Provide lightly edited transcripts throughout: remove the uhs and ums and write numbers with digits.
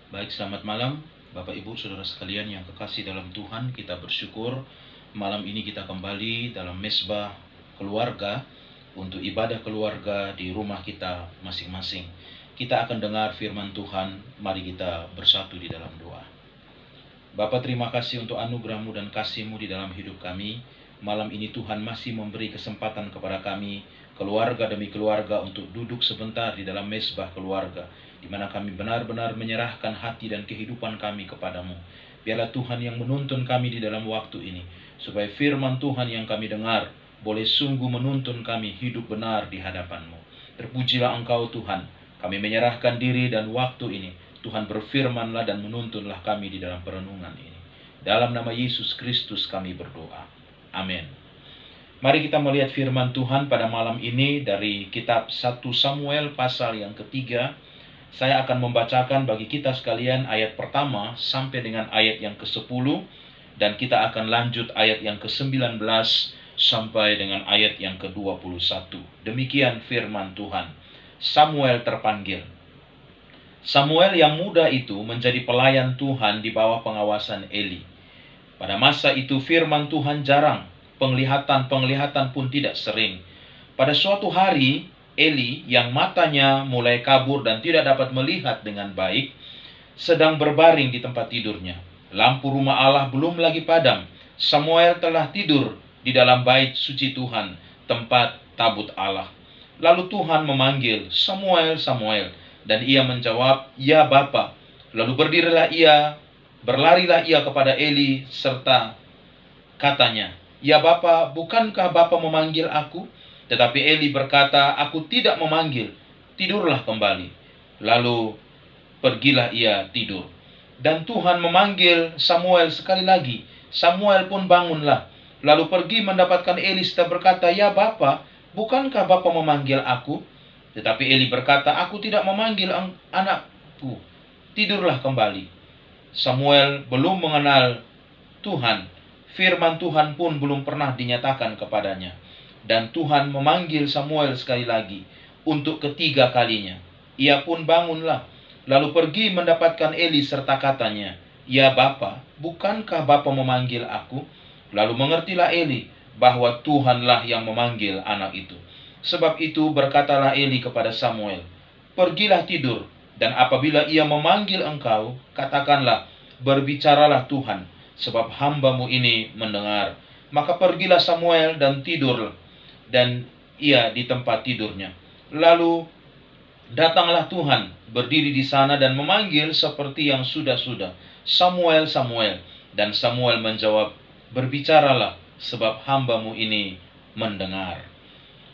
Baik, selamat malam Bapak Ibu Saudara sekalian yang kekasih dalam Tuhan. Kita bersyukur malam ini kita kembali dalam mesbah keluarga untuk ibadah keluarga di rumah kita masing-masing. Kita akan dengar firman Tuhan. Mari kita bersatu di dalam doa. Bapa, terima kasih untuk anugerah-Mu dan kasih-Mu di dalam hidup kami. Malam ini Tuhan masih memberi kesempatan kepada kami, keluarga demi keluarga, untuk duduk sebentar di dalam mesbah keluarga, di mana kami benar-benar menyerahkan hati dan kehidupan kami kepadamu. Biarlah Tuhan yang menuntun kami di dalam waktu ini, supaya firman Tuhan yang kami dengar boleh sungguh menuntun kami hidup benar di hadapan-Mu. Terpujilah Engkau Tuhan. Kami menyerahkan diri dan waktu ini. Tuhan, berfirmanlah dan menuntunlah kami di dalam perenungan ini. Dalam nama Yesus Kristus kami berdoa. Amin. Mari kita melihat firman Tuhan pada malam ini dari kitab 1 Samuel pasal yang ketiga. Saya akan membacakan bagi kita sekalian ayat pertama sampai dengan ayat yang ke-10, dan kita akan lanjut ayat yang ke-19 sampai dengan ayat yang ke-21. Demikian firman Tuhan. Samuel terpanggil. Samuel yang muda itu menjadi pelayan Tuhan di bawah pengawasan Eli. Pada masa itu firman Tuhan jarang, penglihatan pun tidak sering. Pada suatu hari, Eli yang matanya mulai kabur dan tidak dapat melihat dengan baik, sedang berbaring di tempat tidurnya. Lampu rumah Allah belum lagi padam. Samuel telah tidur di dalam bait suci Tuhan, tempat tabut Allah. Lalu Tuhan memanggil, "Samuel, Samuel." Dan ia menjawab, "Ya Bapa." Lalu berlarilah ia kepada Eli serta katanya, "Ya Bapa, bukankah Bapa memanggil aku?" Tetapi Eli berkata, "Aku tidak memanggil, tidurlah kembali." Lalu pergilah ia tidur. Dan Tuhan memanggil Samuel sekali lagi. Samuel pun bangunlah, lalu pergi mendapatkan Eli serta berkata, "Ya Bapa, bukankah Bapa memanggil aku?" Tetapi Eli berkata, "Aku tidak memanggil anakku, tidurlah kembali." Samuel belum mengenal Tuhan. Firman Tuhan pun belum pernah dinyatakan kepadanya. Dan Tuhan memanggil Samuel sekali lagi untuk ketiga kalinya. Ia pun bangunlah, lalu pergi mendapatkan Eli serta katanya, "Ya Bapa, bukankah Bapa memanggil aku?" Lalu mengertilah Eli bahwa Tuhanlah yang memanggil anak itu. Sebab itu berkatalah Eli kepada Samuel, "Pergilah tidur, dan apabila ia memanggil engkau, katakanlah, 'Berbicaralah Tuhan, sebab hamba-Mu ini mendengar.'" Maka pergilah Samuel dan tidur, dan ia di tempat tidurnya. Lalu datanglah Tuhan, berdiri di sana dan memanggil seperti yang sudah-sudah, "Samuel, Samuel." Dan Samuel menjawab, "Berbicaralah, sebab hamba-Mu ini mendengar."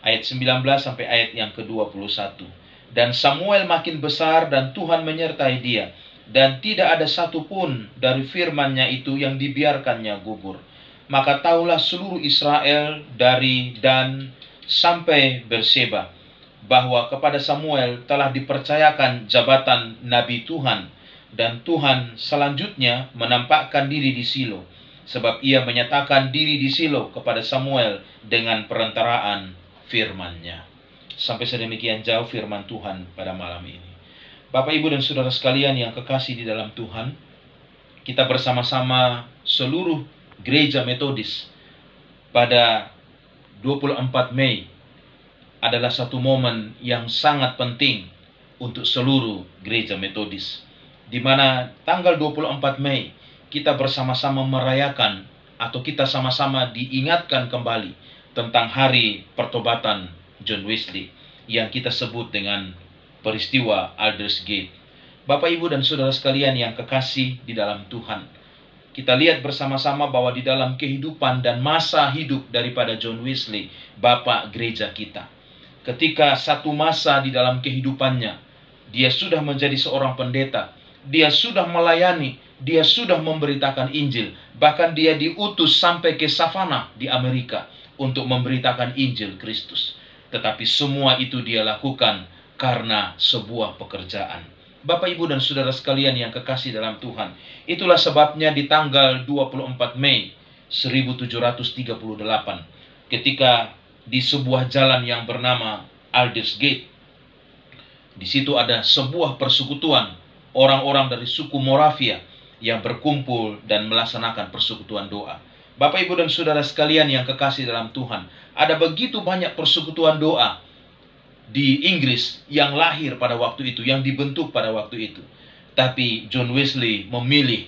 Ayat 19 sampai ayat yang ke-21. Dan Samuel makin besar dan Tuhan menyertai dia, dan tidak ada satupun dari firman-Nya itu yang dibiarkannya gugur. Maka tahulah seluruh Israel dari Dan sampai Berseba bahwa kepada Samuel telah dipercayakan jabatan Nabi Tuhan, dan Tuhan selanjutnya menampakkan diri di Silo, sebab ia menyatakan diri di Silo kepada Samuel dengan perantaraan firman-Nya. Sampai sedemikian jauh firman Tuhan pada malam ini. Bapak, Ibu, dan Saudara sekalian yang kekasih di dalam Tuhan, kita bersama-sama seluruh Gereja Metodis pada 24 Mei adalah satu momen yang sangat penting untuk seluruh Gereja Metodis, di mana tanggal 24 Mei kita bersama-sama merayakan, atau kita sama-sama diingatkan kembali tentang hari pertobatan John Wesley yang kita sebut dengan peristiwa Aldersgate. Bapak, Ibu, dan Saudara sekalian yang kekasih di dalam Tuhan, kita lihat bersama-sama bahwa di dalam kehidupan dan masa hidup daripada John Wesley, Bapak Gereja kita, ketika satu masa di dalam kehidupannya, dia sudah menjadi seorang pendeta, dia sudah melayani, dia sudah memberitakan Injil, bahkan dia diutus sampai ke Savannah di Amerika untuk memberitakan Injil Kristus. Tetapi semua itu dia lakukan karena sebuah pekerjaan. Bapak, Ibu, dan Saudara sekalian yang kekasih dalam Tuhan, itulah sebabnya di tanggal 24 Mei 1738, ketika di sebuah jalan yang bernama Aldersgate, di situ ada sebuah persekutuan orang-orang dari suku Moravia yang berkumpul dan melaksanakan persekutuan doa. Bapak, Ibu, dan Saudara sekalian yang kekasih dalam Tuhan, ada begitu banyak persekutuan doa di Inggris yang lahir pada waktu itu, yang dibentuk pada waktu itu. Tapi John Wesley memilih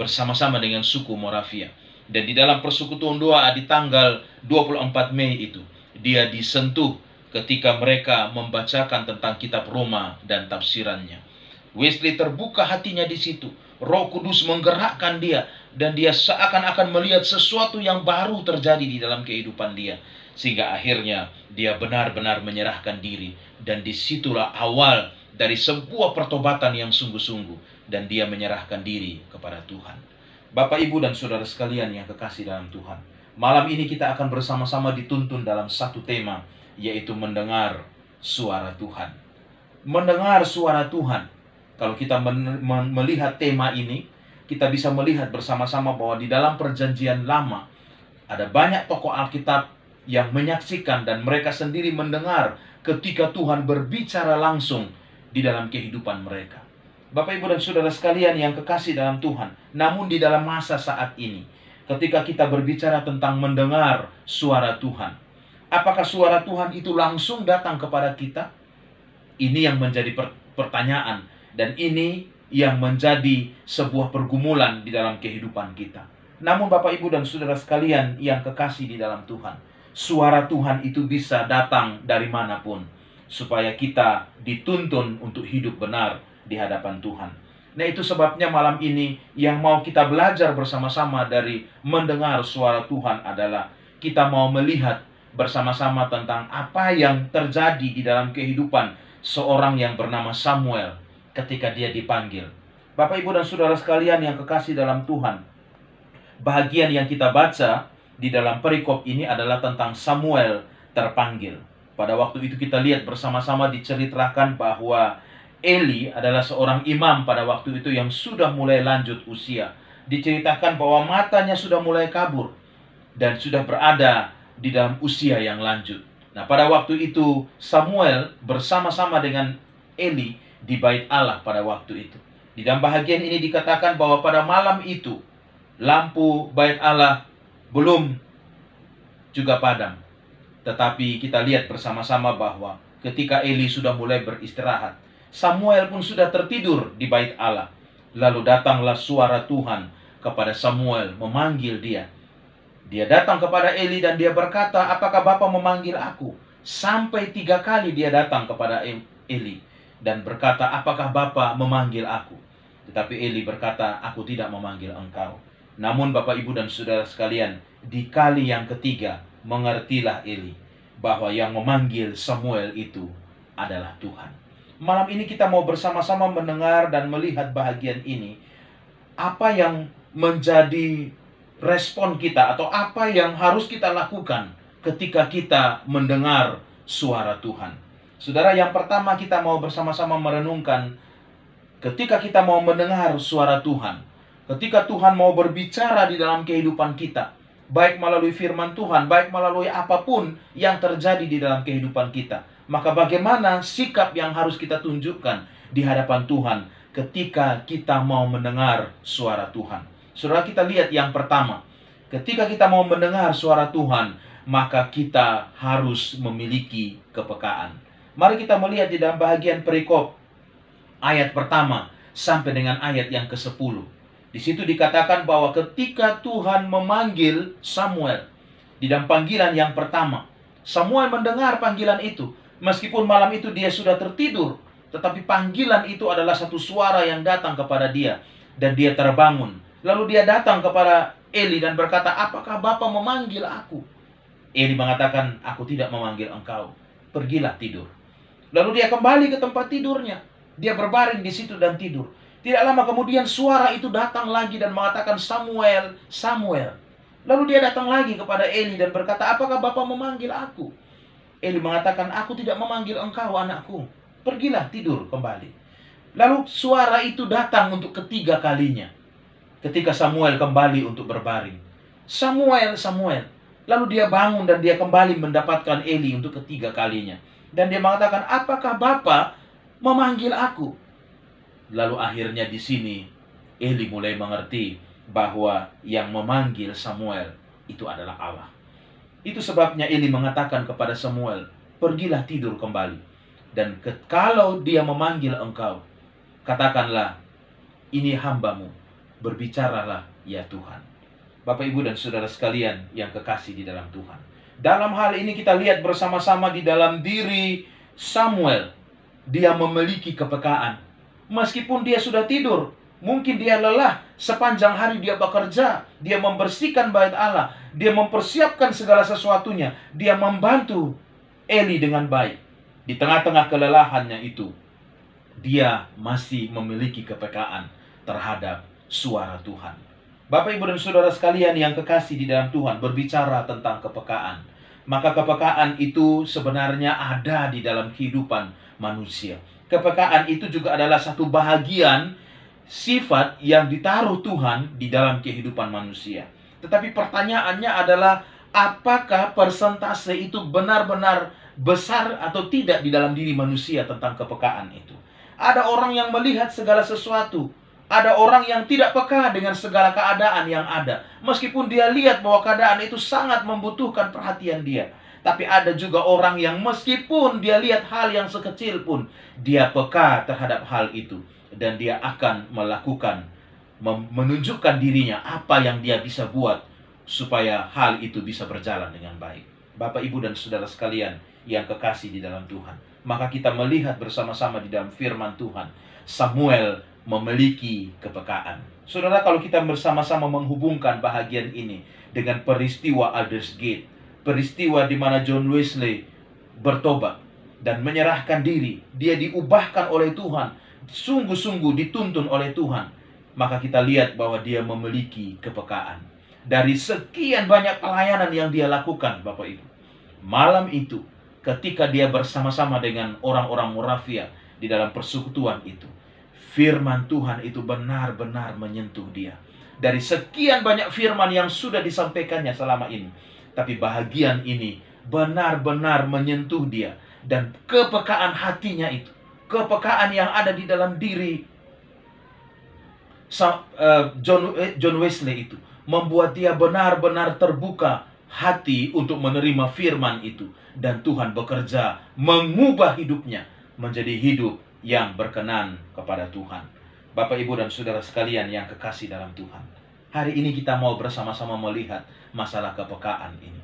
bersama-sama dengan suku Moravia. Dan di dalam persekutuan doa di tanggal 24 Mei itu, dia disentuh ketika mereka membacakan tentang kitab Roma dan tafsirannya. Wesley terbuka hatinya di situ. Roh Kudus menggerakkan dia, dan dia seakan-akan melihat sesuatu yang baru terjadi di dalam kehidupan dia. Sehingga akhirnya dia benar-benar menyerahkan diri. Dan disitulah awal dari sebuah pertobatan yang sungguh-sungguh. Dan dia menyerahkan diri kepada Tuhan. Bapak, Ibu, dan Saudara sekalian yang kekasih dalam Tuhan, malam ini kita akan bersama-sama dituntun dalam satu tema, yaitu mendengar suara Tuhan. Mendengar suara Tuhan. Kalau kita melihat tema ini, kita bisa melihat bersama-sama bahwa di dalam perjanjian lama, ada banyak tokoh Alkitab yang menyaksikan dan mereka sendiri mendengar ketika Tuhan berbicara langsung di dalam kehidupan mereka. Bapak, Ibu, dan Saudara sekalian yang kekasih dalam Tuhan, namun di dalam masa saat ini, ketika kita berbicara tentang mendengar suara Tuhan, apakah suara Tuhan itu langsung datang kepada kita? Ini yang menjadi pertanyaan. Dan ini yang menjadi sebuah pergumulan di dalam kehidupan kita. Namun Bapak, Ibu, dan Saudara sekalian yang kekasih di dalam Tuhan, suara Tuhan itu bisa datang dari manapun, supaya kita dituntun untuk hidup benar di hadapan Tuhan. Nah, itu sebabnya malam ini yang mau kita belajar bersama-sama dari mendengar suara Tuhan adalah kita mau melihat bersama-sama tentang apa yang terjadi di dalam kehidupan seorang yang bernama Samuel ketika dia dipanggil. Bapak, Ibu, dan Saudara sekalian yang kekasih dalam Tuhan, bahagian yang kita baca di dalam perikop ini adalah tentang Samuel terpanggil. Pada waktu itu kita lihat bersama-sama diceritakan bahwa Eli adalah seorang imam pada waktu itu yang sudah mulai lanjut usia. Diceritakan bahwa matanya sudah mulai kabur dan sudah berada di dalam usia yang lanjut. Nah, pada waktu itu Samuel bersama-sama dengan Eli di bait Allah pada waktu itu. Di dalam bahagian ini dikatakan bahwa pada malam itu lampu bait Allah belum juga padam. Tetapi kita lihat bersama-sama bahwa ketika Eli sudah mulai beristirahat, Samuel pun sudah tertidur di bait Allah. Lalu datanglah suara Tuhan kepada Samuel memanggil dia. Dia datang kepada Eli dan dia berkata, "Apakah Bapa memanggil aku?" Sampai 3 kali dia datang kepada Eli dan berkata, "Apakah Bapa memanggil aku?" Tetapi Eli berkata, "Aku tidak memanggil engkau." Namun Bapak, Ibu, dan Saudara sekalian, di kali yang ketiga mengertilah Eli bahwa yang memanggil Samuel itu adalah Tuhan. Malam ini kita mau bersama-sama mendengar dan melihat bahagian ini. Apa yang menjadi respon kita atau apa yang harus kita lakukan ketika kita mendengar suara Tuhan. Saudara, yang pertama kita mau bersama-sama merenungkan ketika kita mau mendengar suara Tuhan. Ketika Tuhan mau berbicara di dalam kehidupan kita, baik melalui firman Tuhan, baik melalui apapun yang terjadi di dalam kehidupan kita, maka bagaimana sikap yang harus kita tunjukkan di hadapan Tuhan ketika kita mau mendengar suara Tuhan. Saudara, kita lihat yang pertama, ketika kita mau mendengar suara Tuhan, maka kita harus memiliki kepekaan. Mari kita melihat di dalam bahagian perikop ayat pertama sampai dengan ayat yang ke-10. Di situ dikatakan bahwa ketika Tuhan memanggil Samuel di dalam panggilan yang pertama, Samuel mendengar panggilan itu. Meskipun malam itu dia sudah tertidur, tetapi panggilan itu adalah satu suara yang datang kepada dia dan dia terbangun. Lalu dia datang kepada Eli dan berkata, "Apakah Bapa memanggil aku?" Eli mengatakan, "Aku tidak memanggil engkau. Pergilah tidur." Lalu dia kembali ke tempat tidurnya. Dia berbaring di situ dan tidur. Tidak lama kemudian suara itu datang lagi dan mengatakan, "Samuel, Samuel." Lalu dia datang lagi kepada Eli dan berkata, "Apakah Bapa memanggil aku?" Eli mengatakan, "Aku tidak memanggil engkau, anakku. Pergilah tidur kembali." Lalu suara itu datang untuk ketiga kalinya. Ketika Samuel kembali untuk berbaring. "Samuel, Samuel." Lalu dia bangun dan dia kembali mendapatkan Eli untuk ketiga kalinya. Dan dia mengatakan, "Apakah Bapa memanggil aku?" Lalu akhirnya di sini Eli mulai mengerti bahwa yang memanggil Samuel itu adalah Allah. Itu sebabnya Eli mengatakan kepada Samuel, "Pergilah tidur kembali. Dan kalau dia memanggil engkau, katakanlah, ini hambamu, berbicaralah ya Tuhan." Bapak, Ibu, dan saudara sekalian yang kekasih di dalam Tuhan, dalam hal ini kita lihat bersama-sama di dalam diri Samuel, dia memiliki kepekaan. Meskipun dia sudah tidur, mungkin dia lelah, sepanjang hari dia bekerja, dia membersihkan bait Allah, dia mempersiapkan segala sesuatunya, dia membantu Eli dengan baik. Di tengah-tengah kelelahannya itu, dia masih memiliki kepekaan terhadap suara Tuhan. Bapak, Ibu, dan saudara sekalian yang kekasih di dalam Tuhan, berbicara tentang kepekaan, maka kepekaan itu sebenarnya ada di dalam kehidupan manusia. Kepekaan itu juga adalah satu bahagian sifat yang ditaruh Tuhan di dalam kehidupan manusia. Tetapi pertanyaannya adalah, apakah persentase itu benar-benar besar atau tidak di dalam diri manusia tentang kepekaan itu? Ada orang yang melihat segala sesuatu. Ada orang yang tidak peka dengan segala keadaan yang ada. Meskipun dia lihat bahwa keadaan itu sangat membutuhkan perhatian dia. Tapi ada juga orang yang meskipun dia lihat hal yang sekecil pun, dia peka terhadap hal itu. Dan dia akan melakukan, menunjukkan dirinya apa yang dia bisa buat supaya hal itu bisa berjalan dengan baik. Bapak, Ibu, dan saudara sekalian yang kekasih di dalam Tuhan, maka kita melihat bersama-sama di dalam firman Tuhan, Samuel memiliki kepekaan. Saudara, kalau kita bersama-sama menghubungkan bahagian ini dengan peristiwa Aldersgate, peristiwa di mana John Wesley bertobat dan menyerahkan diri, dia diubahkan oleh Tuhan, sungguh-sungguh dituntun oleh Tuhan, maka kita lihat bahwa dia memiliki kepekaan. Dari sekian banyak pelayanan yang dia lakukan, Bapak Ibu, malam itu ketika dia bersama-sama dengan orang-orang Moravia di dalam persekutuan itu, firman Tuhan itu benar-benar menyentuh dia. Dari sekian banyak firman yang sudah disampaikannya selama ini, tapi bahagian ini benar-benar menyentuh dia. Dan kepekaan hatinya itu, kepekaan yang ada di dalam diri John Wesley itu, membuat dia benar-benar terbuka hati untuk menerima firman itu. Dan Tuhan bekerja mengubah hidupnya menjadi hidup yang berkenan kepada Tuhan. Bapak, Ibu, dan saudara sekalian yang kekasih dalam Tuhan, hari ini kita mau bersama-sama melihat masalah kepekaan ini,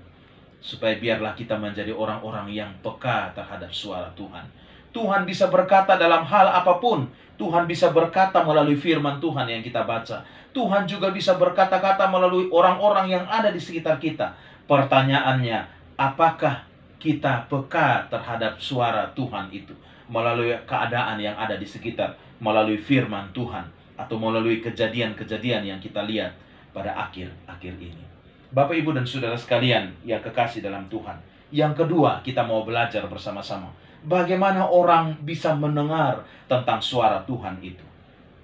supaya biarlah kita menjadi orang-orang yang peka terhadap suara Tuhan. Tuhan bisa berkata dalam hal apapun. Tuhan bisa berkata melalui firman Tuhan yang kita baca. Tuhan juga bisa berkata-kata melalui orang-orang yang ada di sekitar kita. Pertanyaannya, apakah kita peka terhadap suara Tuhan itu melalui keadaan yang ada di sekitar, melalui firman Tuhan, atau melalui kejadian-kejadian yang kita lihat pada akhir-akhir ini? Bapak, Ibu, dan saudara sekalian yang kekasih dalam Tuhan, yang kedua kita mau belajar bersama-sama bagaimana orang bisa mendengar tentang suara Tuhan itu.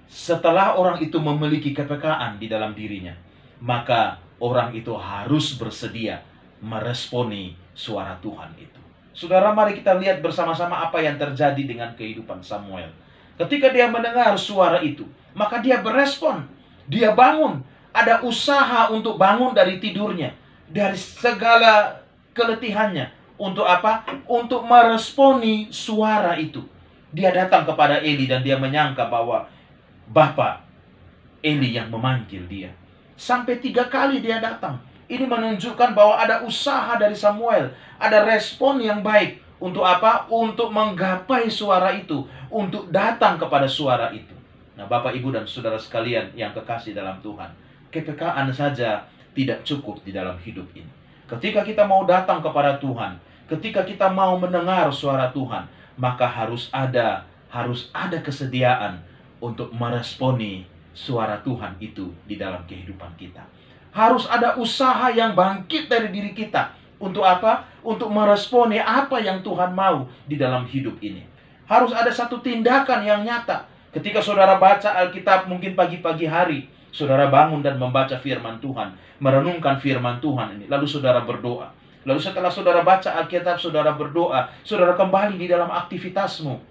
Setelah orang itu memiliki kepekaan di dalam dirinya, maka orang itu harus bersedia meresponi suara Tuhan itu. Saudara, mari kita lihat bersama-sama apa yang terjadi dengan kehidupan Samuel. Ketika dia mendengar suara itu, maka dia berespon. Dia bangun. Ada usaha untuk bangun dari tidurnya, dari segala keletihannya. Untuk apa? Untuk meresponi suara itu. Dia datang kepada Eli dan dia menyangka bahwa Bapak Eli yang memanggil dia. Sampai 3 kali dia datang. Ini menunjukkan bahwa ada usaha dari Samuel. Ada respon yang baik. Untuk apa? Untuk menggapai suara itu. Untuk datang kepada suara itu. Nah, Bapak, Ibu, dan saudara sekalian yang kekasih dalam Tuhan, kepekaan saja tidak cukup di dalam hidup ini. Ketika kita mau datang kepada Tuhan, ketika kita mau mendengar suara Tuhan, maka harus ada kesediaan untuk meresponi suara Tuhan itu di dalam kehidupan kita. Harus ada usaha yang bangkit dari diri kita. Untuk apa? Untuk meresponi apa yang Tuhan mau di dalam hidup ini. Harus ada satu tindakan yang nyata. Ketika saudara baca Alkitab mungkin pagi-pagi hari, saudara bangun dan membaca firman Tuhan, merenungkan firman Tuhan ini, lalu saudara berdoa. Lalu setelah saudara baca Alkitab, saudara berdoa, saudara kembali di dalam aktivitasmu.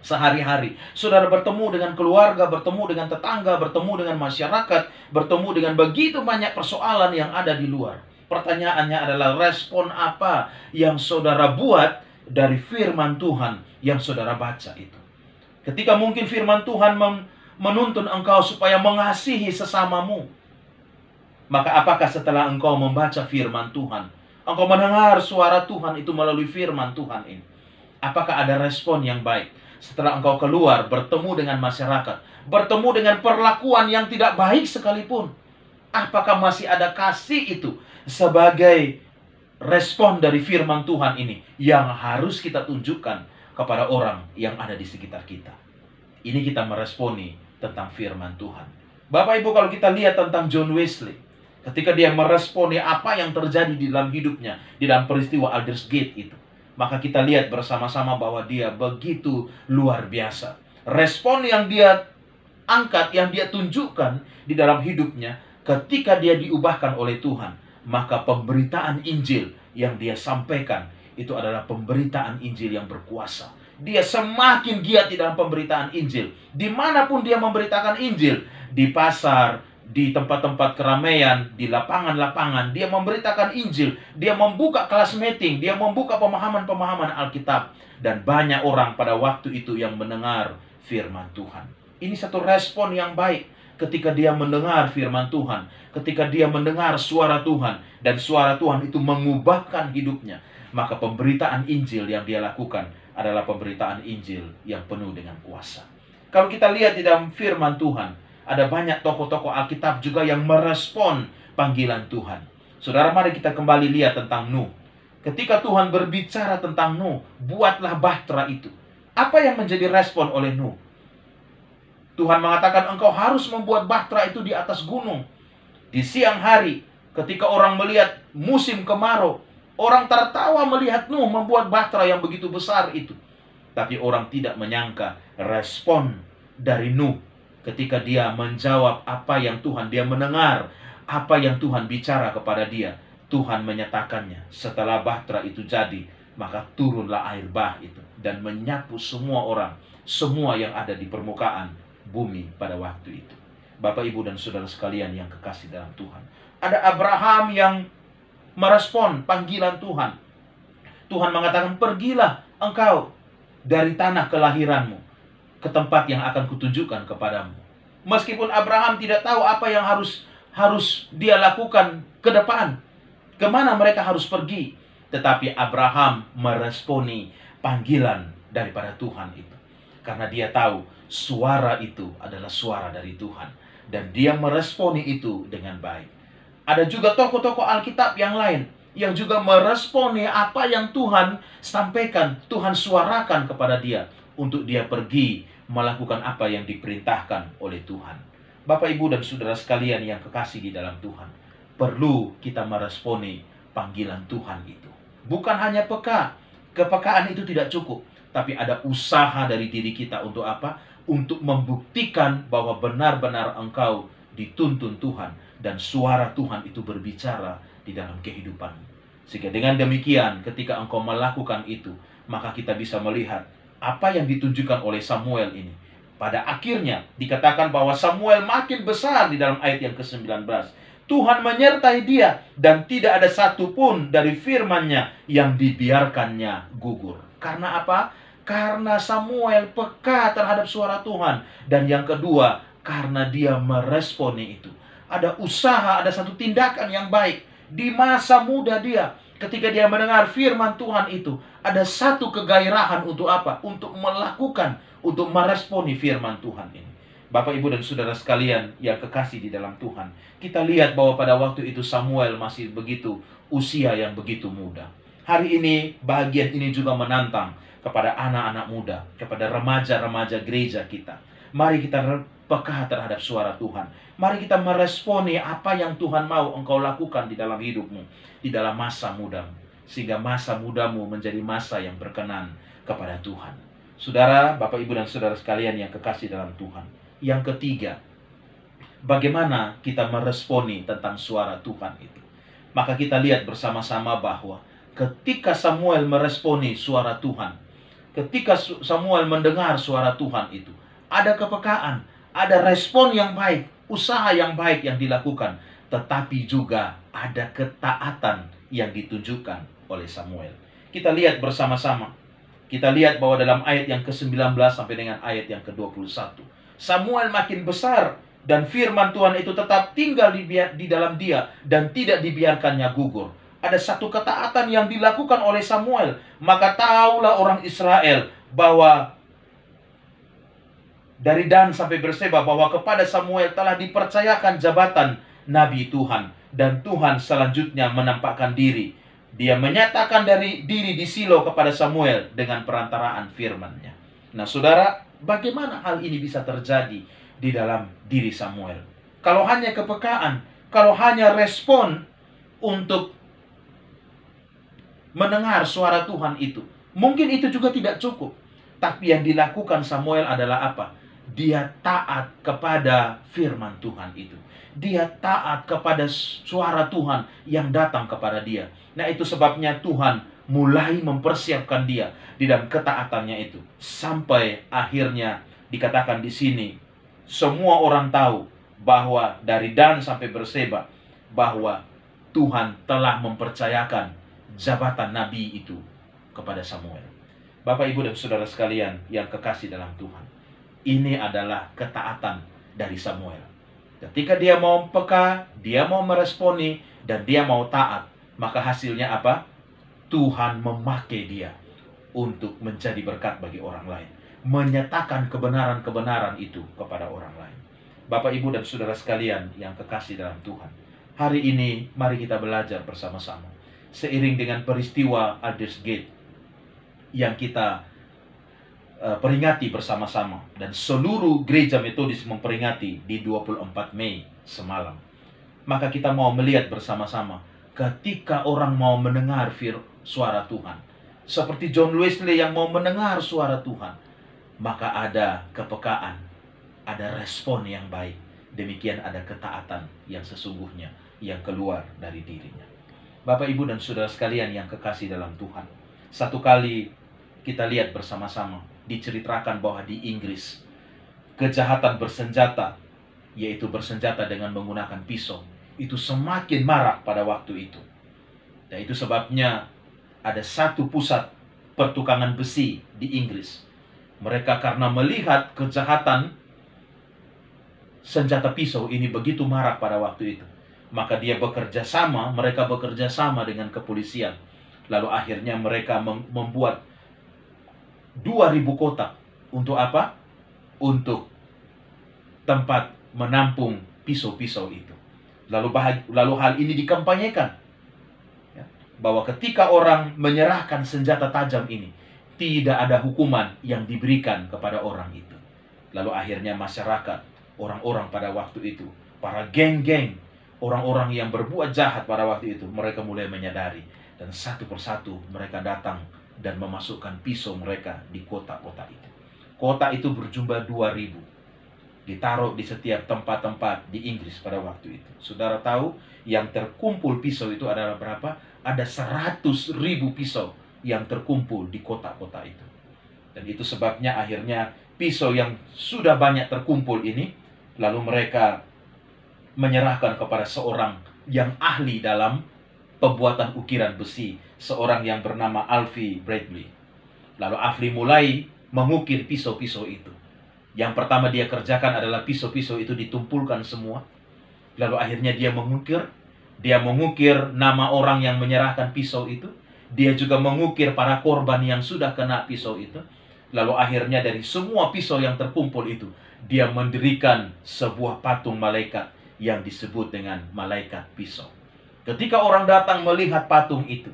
sehari-hari. Saudara bertemu dengan keluarga, bertemu dengan tetangga, bertemu dengan masyarakat, bertemu dengan begitu banyak persoalan yang ada di luar. Pertanyaannya adalah respon apa yang saudara buat dari firman Tuhan yang saudara baca itu. Ketika mungkin firman Tuhan menuntun engkau supaya mengasihi sesamamu, maka apakah setelah engkau membaca firman Tuhan, engkau mendengar suara Tuhan itu melalui firman Tuhan ini, apakah ada respon yang baik? Setelah engkau keluar, bertemu dengan masyarakat, bertemu dengan perlakuan yang tidak baik sekalipun, apakah masih ada kasih itu sebagai respon dari firman Tuhan ini yang harus kita tunjukkan kepada orang yang ada di sekitar kita? Ini kita meresponi tentang firman Tuhan. Bapak Ibu, kalau kita lihat tentang John Wesley, ketika dia meresponi apa yang terjadi di dalam hidupnya, di dalam peristiwa Aldersgate itu, maka kita lihat bersama-sama bahwa dia begitu luar biasa. Respon yang dia angkat, yang dia tunjukkan di dalam hidupnya ketika dia diubahkan oleh Tuhan, maka pemberitaan Injil yang dia sampaikan itu adalah pemberitaan Injil yang berkuasa. Dia semakin giat di dalam pemberitaan Injil. Dimanapun dia memberitakan Injil, di pasar, di tempat-tempat keramaian, di lapangan-lapangan, dia memberitakan Injil, dia membuka kelas meeting, dia membuka pemahaman-pemahaman Alkitab, dan banyak orang pada waktu itu yang mendengar firman Tuhan. Ini satu respon yang baik ketika dia mendengar firman Tuhan, ketika dia mendengar suara Tuhan, dan suara Tuhan itu mengubahkan hidupnya, maka pemberitaan Injil yang dia lakukan adalah pemberitaan Injil yang penuh dengan kuasa. Kalau kita lihat di dalam firman Tuhan, ada banyak tokoh-tokoh Alkitab juga yang merespon panggilan Tuhan. Saudara, mari kita kembali lihat tentang Nuh. Ketika Tuhan berbicara tentang Nuh, buatlah bahtera itu. Apa yang menjadi respon oleh Nuh? Tuhan mengatakan engkau harus membuat bahtera itu di atas gunung. Di siang hari, ketika orang melihat musim kemarau, orang tertawa melihat Nuh membuat bahtera yang begitu besar itu. Tapi orang tidak menyangka respon dari Nuh ketika dia menjawab apa yang Tuhan, dia mendengar apa yang Tuhan bicara kepada dia. Tuhan menyatakannya, setelah bahtera itu jadi, maka turunlah air bah itu dan menyapu semua orang, semua yang ada di permukaan bumi pada waktu itu. Bapak, Ibu, dan saudara sekalian yang kekasih dalam Tuhan, ada Abraham yang merespon panggilan Tuhan. Tuhan mengatakan, pergilah engkau dari tanah kelahiranmu ke tempat yang akan kutunjukkan kepadamu. Meskipun Abraham tidak tahu apa yang harus dia lakukan ke depan, kemana mereka harus pergi, tetapi Abraham meresponi panggilan daripada Tuhan itu, karena dia tahu suara itu adalah suara dari Tuhan, dan dia meresponi itu dengan baik. Ada juga tokoh-tokoh Alkitab yang lain yang juga meresponi apa yang Tuhan sampaikan, Tuhan suarakan kepada dia, untuk dia pergi melakukan apa yang diperintahkan oleh Tuhan. Bapak, Ibu, dan saudara sekalian yang kekasih di dalam Tuhan, perlu kita meresponi panggilan Tuhan itu. Bukan hanya peka, kepekaan itu tidak cukup, tapi ada usaha dari diri kita untuk apa? Untuk membuktikan bahwa benar-benar engkau dituntun Tuhan, dan suara Tuhan itu berbicara di dalam kehidupanmu. Sehingga dengan demikian, ketika engkau melakukan itu, maka kita bisa melihat apa yang ditunjukkan oleh Samuel ini. Pada akhirnya dikatakan bahwa Samuel makin besar di dalam ayat yang ke-19. Tuhan menyertai dia, dan tidak ada satupun dari firman-Nya yang dibiarkannya gugur. Karena apa? Karena Samuel peka terhadap suara Tuhan. Dan yang kedua, karena dia meresponi itu. Ada usaha, ada satu tindakan yang baik. Di masa muda dia, ketika dia mendengar firman Tuhan itu, ada satu kegairahan untuk apa? Untuk melakukan, untuk meresponi firman Tuhan ini. Bapak, Ibu, dan saudara sekalian yang kekasih di dalam Tuhan, kita lihat bahwa pada waktu itu Samuel masih begitu usia yang begitu muda. Hari ini bagian ini juga menantang kepada anak-anak muda, kepada remaja-remaja gereja kita. Mari kita peka terhadap suara Tuhan. Mari kita meresponi apa yang Tuhan mau engkau lakukan di dalam hidupmu, di dalam masa mudamu, sehingga masa mudamu menjadi masa yang berkenan kepada Tuhan. Saudara, Bapak, Ibu, dan saudara sekalian yang kekasih dalam Tuhan, yang ketiga, bagaimana kita meresponi tentang suara Tuhan itu? Maka kita lihat bersama-sama bahwa ketika Samuel meresponi suara Tuhan, ketika Samuel mendengar suara Tuhan itu, ada kepekaan, ada respon yang baik, usaha yang baik yang dilakukan, tetapi juga ada ketaatan yang ditunjukkan oleh Samuel. Kita lihat bersama-sama. Kita lihat bahwa dalam ayat yang ke-19 sampai dengan ayat yang ke-21, Samuel makin besar dan firman Tuhan itu tetap tinggal di dalam dia dan tidak dibiarkannya gugur. Ada satu ketaatan yang dilakukan oleh Samuel. Maka tahulah orang Israel bahwa dari Dan sampai Berseba bahwa kepada Samuel telah dipercayakan jabatan Nabi Tuhan. Dan Tuhan selanjutnya menampakkan diri. Dia menyatakan diri di Silo kepada Samuel dengan perantaraan firman-Nya. Nah, saudara, bagaimana hal ini bisa terjadi di dalam diri Samuel? Kalau hanya kepekaan, kalau hanya respon untuk mendengar suara Tuhan itu, mungkin itu juga tidak cukup. Tapi yang dilakukan Samuel adalah apa? Dia taat kepada firman Tuhan itu. Dia taat kepada suara Tuhan yang datang kepada dia. Nah, itu sebabnya Tuhan mulai mempersiapkan dia di dalam ketaatannya itu. Sampai akhirnya dikatakan di sini, semua orang tahu bahwa dari Dan sampai Berseba, bahwa Tuhan telah mempercayakan jabatan nabi itu kepada Samuel. Bapak, Ibu, dan saudara sekalian yang kekasih dalam Tuhan, ini adalah ketaatan dari Samuel. Ketika dia mau peka, dia mau meresponi, dan dia mau taat, maka hasilnya apa? Tuhan memakai dia untuk menjadi berkat bagi orang lain, menyatakan kebenaran-kebenaran itu kepada orang lain. Bapak, Ibu, dan saudara sekalian yang kekasih dalam Tuhan, hari ini mari kita belajar bersama-sama. Seiring dengan peristiwa Aldersgate yang kita peringati bersama-sama, dan seluruh gereja metodis memperingati di 24 Mei semalam, maka kita mau melihat bersama-sama ketika orang mau mendengar suara Tuhan, seperti John Wesley yang mau mendengar suara Tuhan, maka ada kepekaan, ada respon yang baik, demikian ada ketaatan yang sesungguhnya yang keluar dari dirinya. Bapak, Ibu, dan saudara sekalian yang kekasih dalam Tuhan, satu kali kita lihat bersama-sama, diceritakan bahwa di Inggris kejahatan bersenjata, yaitu bersenjata dengan menggunakan pisau, itu semakin marak pada waktu itu. Dan itu sebabnya ada satu pusat pertukangan besi di Inggris. Mereka karena melihat kejahatan senjata pisau ini begitu marak pada waktu itu, maka mereka bekerja sama dengan kepolisian. Lalu akhirnya mereka membuat 2.000 kotak. Untuk apa? Untuk tempat menampung pisau-pisau itu. Lalu hal ini dikampanyekan, ya, bahwa ketika orang menyerahkan senjata tajam ini, tidak ada hukuman yang diberikan kepada orang itu. Lalu akhirnya masyarakat, orang-orang pada waktu itu, para geng-geng, orang-orang yang berbuat jahat pada waktu itu, mereka mulai menyadari. Dan satu persatu mereka datang dan memasukkan pisau mereka di kotak-kotak itu. Kotak itu berjumlah 2.000. Ditaruh di setiap tempat-tempat di Inggris pada waktu itu. Saudara tahu yang terkumpul pisau itu adalah berapa? Ada 100.000 pisau yang terkumpul di kotak-kotak itu. Dan itu sebabnya akhirnya pisau yang sudah banyak terkumpul ini, lalu mereka menyerahkan kepada seorang yang ahli dalam pembuatan ukiran besi, seorang yang bernama Alfie Bradley. Lalu Alfie mulai mengukir pisau-pisau itu. Yang pertama dia kerjakan adalah pisau-pisau itu ditumpulkan semua. Lalu akhirnya dia mengukir nama orang yang menyerahkan pisau itu. Dia juga mengukir para korban yang sudah kena pisau itu. Lalu akhirnya dari semua pisau yang terkumpul itu, dia mendirikan sebuah patung malaikat yang disebut dengan malaikat pisau. Ketika orang datang melihat patung itu,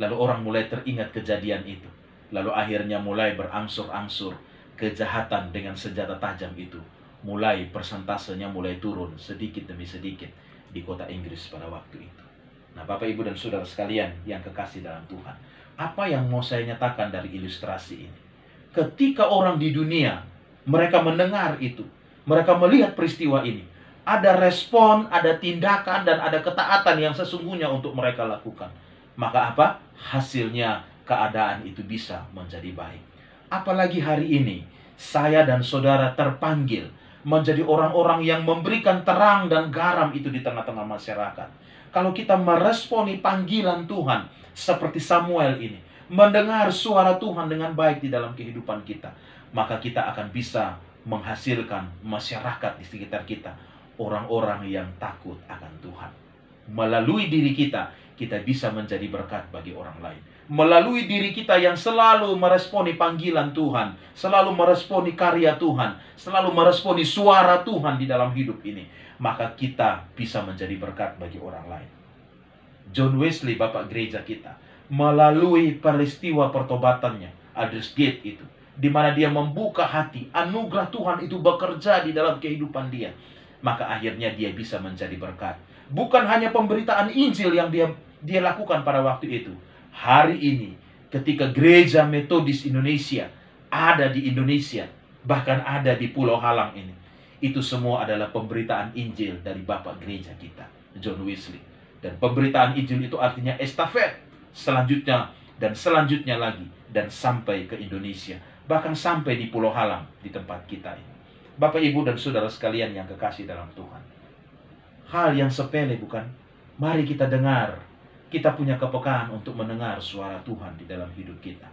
lalu orang mulai teringat kejadian itu. Lalu akhirnya mulai berangsur-angsur kejahatan dengan senjata tajam itu. Mulai persentasenya mulai turun sedikit demi sedikit di kota Inggris pada waktu itu. Nah, Bapak, Ibu, dan saudara sekalian yang kekasih dalam Tuhan, apa yang mau saya nyatakan dari ilustrasi ini? Ketika orang di dunia, mereka mendengar itu, mereka melihat peristiwa ini, ada respon, ada tindakan, dan ada ketaatan yang sesungguhnya untuk mereka lakukan. Maka apa? Hasilnya keadaan itu bisa menjadi baik. Apalagi hari ini, saya dan saudara terpanggil menjadi orang-orang yang memberikan terang dan garam itu di tengah-tengah masyarakat. Kalau kita meresponi panggilan Tuhan seperti Samuel ini, mendengar suara Tuhan dengan baik di dalam kehidupan kita, maka kita akan bisa menghasilkan masyarakat di sekitar kita, orang-orang yang takut akan Tuhan. Melalui diri kita, kita bisa menjadi berkat bagi orang lain. Melalui diri kita yang selalu meresponi panggilan Tuhan, selalu meresponi karya Tuhan, selalu meresponi suara Tuhan di dalam hidup ini, maka kita bisa menjadi berkat bagi orang lain. John Wesley, bapak gereja kita, melalui peristiwa pertobatannya, Aldersgate itu, di mana dia membuka hati, anugerah Tuhan itu bekerja di dalam kehidupan dia, maka akhirnya dia bisa menjadi berkat. Bukan hanya pemberitaan Injil yang dia lakukan pada waktu itu. Hari ini, ketika gereja Metodis Indonesia ada di Indonesia, bahkan ada di Pulau Halang ini, itu semua adalah pemberitaan Injil dari bapak gereja kita, John Wesley. Dan pemberitaan Injil itu artinya estafet, selanjutnya dan selanjutnya lagi, dan sampai ke Indonesia, bahkan sampai di Pulau Halang, di tempat kita ini. Bapak, Ibu, dan saudara sekalian yang kekasih dalam Tuhan, hal yang sepele bukan? Mari kita dengar. Kita punya kepekaan untuk mendengar suara Tuhan di dalam hidup kita.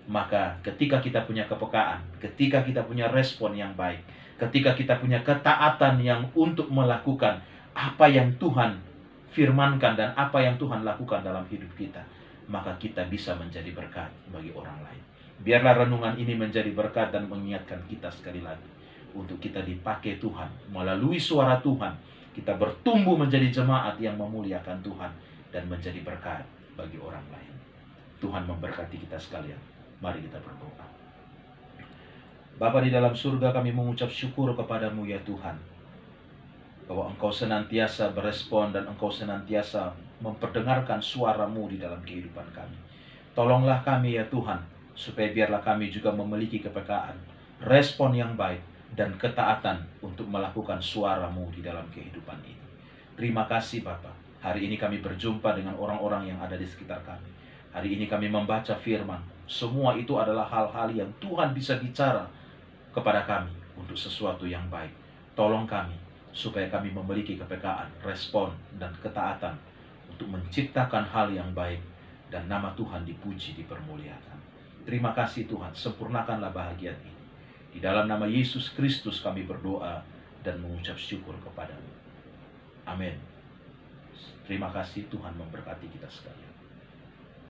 Maka ketika kita punya kepekaan, ketika kita punya respon yang baik, ketika kita punya ketaatan yang untuk melakukan apa yang Tuhan firmankan dan apa yang Tuhan lakukan dalam hidup kita, maka kita bisa menjadi berkat bagi orang lain. Biarlah renungan ini menjadi berkat dan mengingatkan kita sekali lagi untuk kita dipakai Tuhan. Melalui suara Tuhan, kita bertumbuh menjadi jemaat yang memuliakan Tuhan dan menjadi berkat bagi orang lain. Tuhan memberkati kita sekalian. Mari kita berdoa. Bapa di dalam surga, kami mengucap syukur kepadamu ya Tuhan, bahwa Engkau senantiasa berespon dan Engkau senantiasa memperdengarkan suara-Mu di dalam kehidupan kami. Tolonglah kami ya Tuhan, supaya biarlah kami juga memiliki kepekaan, respon yang baik, dan ketaatan untuk melakukan suara-Mu di dalam kehidupan ini. Terima kasih Bapa. Hari ini kami berjumpa dengan orang-orang yang ada di sekitar kami. Hari ini kami membaca firman. Semua itu adalah hal-hal yang Tuhan bisa bicara kepada kami untuk sesuatu yang baik. Tolong kami supaya kami memiliki kepekaan, respon, dan ketaatan untuk menciptakan hal yang baik dan nama Tuhan dipuji, dipermuliakan. Terima kasih Tuhan, sempurnakanlah bahagian ini. Di dalam nama Yesus Kristus kami berdoa dan mengucap syukur kepadamu. Amin. Terima kasih, Tuhan memberkati kita sekalian.